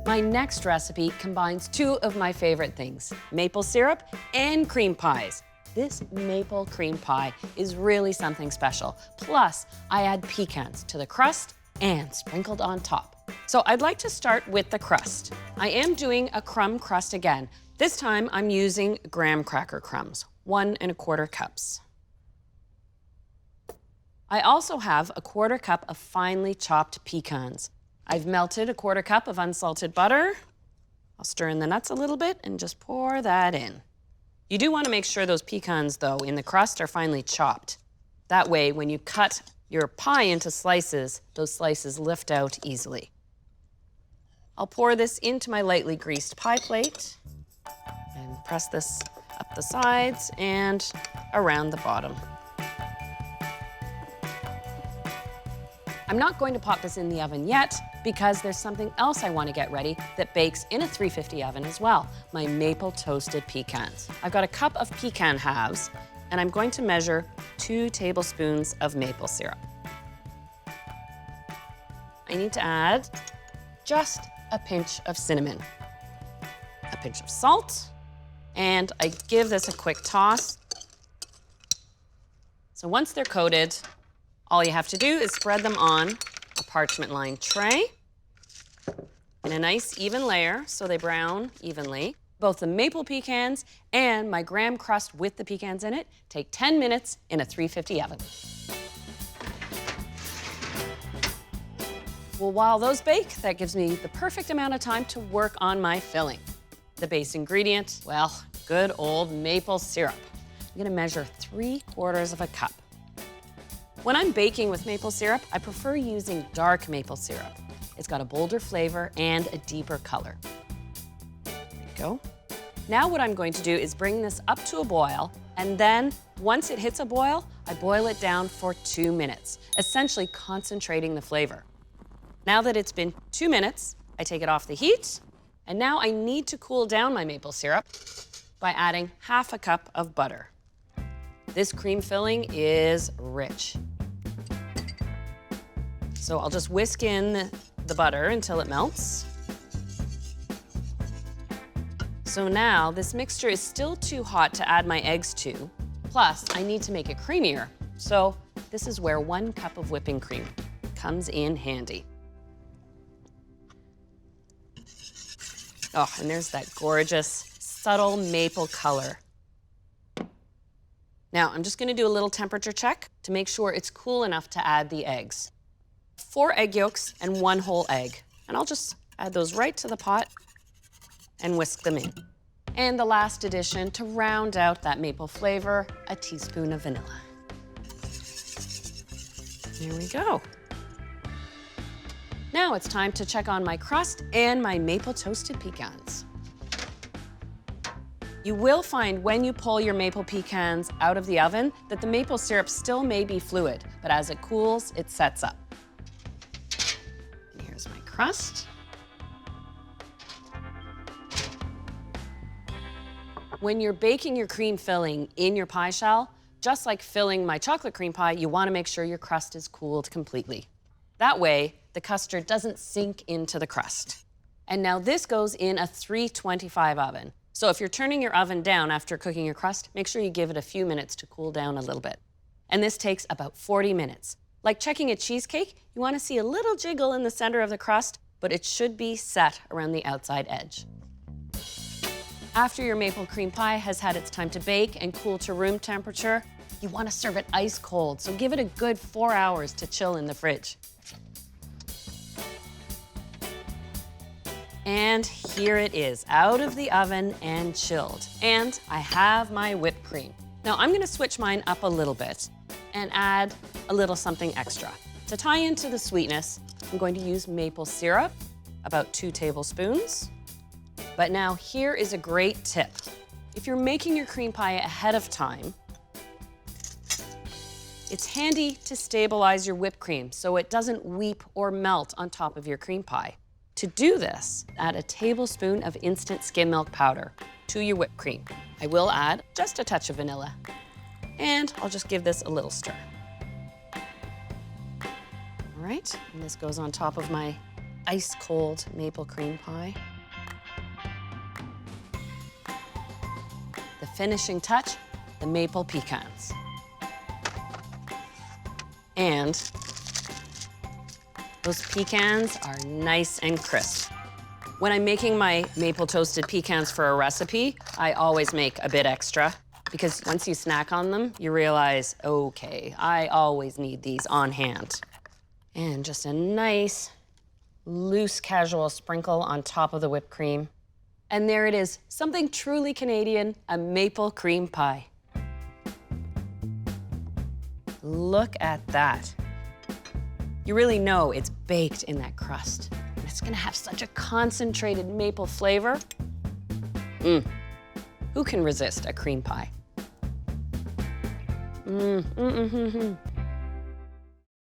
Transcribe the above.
My next recipe combines two of my favorite things, maple syrup and cream pies. This maple cream pie is really something special. Plus, I add pecans to the crust and sprinkled on top. So I'd like to start with the crust. I am doing a crumb crust again. This time I'm using graham cracker crumbs, 1 1/4 cups. I also have a 1/4 cup of finely chopped pecans. I've melted a 1/4 cup of unsalted butter. I'll stir in the nuts a little bit and just pour that in. You do want to make sure those pecans, though, in the crust are finely chopped. That way, when you cut your pie into slices, those slices lift out easily. I'll pour this into my lightly greased pie plate and press this up the sides and around the bottom. I'm not going to pop this in the oven yet because there's something else I want to get ready that bakes in a 350 oven as well, my maple toasted pecans. I've got a cup of pecan halves, and I'm going to measure 2 tablespoons of maple syrup. I need to add just a pinch of cinnamon, a pinch of salt, and I give this a quick toss. So once they're coated, all you have to do is spread them on a parchment-lined tray in a nice even layer so they brown evenly. Both the maple pecans and my graham crust with the pecans in it take 10 minutes in a 350 oven. Well, while those bake, that gives me the perfect amount of time to work on my filling. The base ingredient, well, good old maple syrup. I'm gonna measure 3/4 cup. When I'm baking with maple syrup, I prefer using dark maple syrup. It's got a bolder flavor and a deeper color. There you go. Now what I'm going to do is bring this up to a boil, and then once it hits a boil, I boil it down for 2 minutes, essentially concentrating the flavor. Now that it's been 2 minutes, I take it off the heat, and now I need to cool down my maple syrup by adding 1/2 cup of butter. This cream filling is rich. So I'll just whisk in the butter until it melts. So now this mixture is still too hot to add my eggs to. Plus, I need to make it creamier. So this is where 1 cup of whipping cream comes in handy. Oh, and there's that gorgeous, subtle maple color. Now, I'm just gonna do a little temperature check to make sure it's cool enough to add the eggs. 4 egg yolks and 1 whole egg. And I'll just add those right to the pot and whisk them in. And the last addition to round out that maple flavor, a teaspoon of vanilla. There we go. Now it's time to check on my crust and my maple toasted pecans. You will find when you pull your maple pecans out of the oven that the maple syrup still may be fluid, but as it cools, it sets up. And here's my crust. When you're baking your cream filling in your pie shell, just like filling my chocolate cream pie, you want to make sure your crust is cooled completely. That way, the custard doesn't sink into the crust. And now this goes in a 325 oven. So if you're turning your oven down after cooking your crust, make sure you give it a few minutes to cool down a little bit. And this takes about 40 minutes. Like checking a cheesecake, you want to see a little jiggle in the center of the crust, but it should be set around the outside edge. After your maple cream pie has had its time to bake and cool to room temperature, you want to serve it ice cold, so give it a good 4 hours to chill in the fridge. And here it is, out of the oven and chilled. And I have my whipped cream. Now I'm gonna switch mine up a little bit and add a little something extra. To tie into the sweetness, I'm going to use maple syrup, about 2 tablespoons. But now here is a great tip. If you're making your cream pie ahead of time, it's handy to stabilize your whipped cream so it doesn't weep or melt on top of your cream pie. To do this, add a tablespoon of instant skim milk powder to your whipped cream. I will add just a touch of vanilla, and I'll just give this a little stir. All right, and this goes on top of my ice cold maple cream pie. The finishing touch, the maple pecans. And those pecans are nice and crisp. When I'm making my maple toasted pecans for a recipe, I always make a bit extra because once you snack on them, you realize, okay, I always need these on hand. And just a nice, loose, casual sprinkle on top of the whipped cream. And there it is, something truly Canadian, a maple cream pie. Look at that. You really know it's baked in that crust. And it's gonna have such a concentrated maple flavor. Who can resist a cream pie?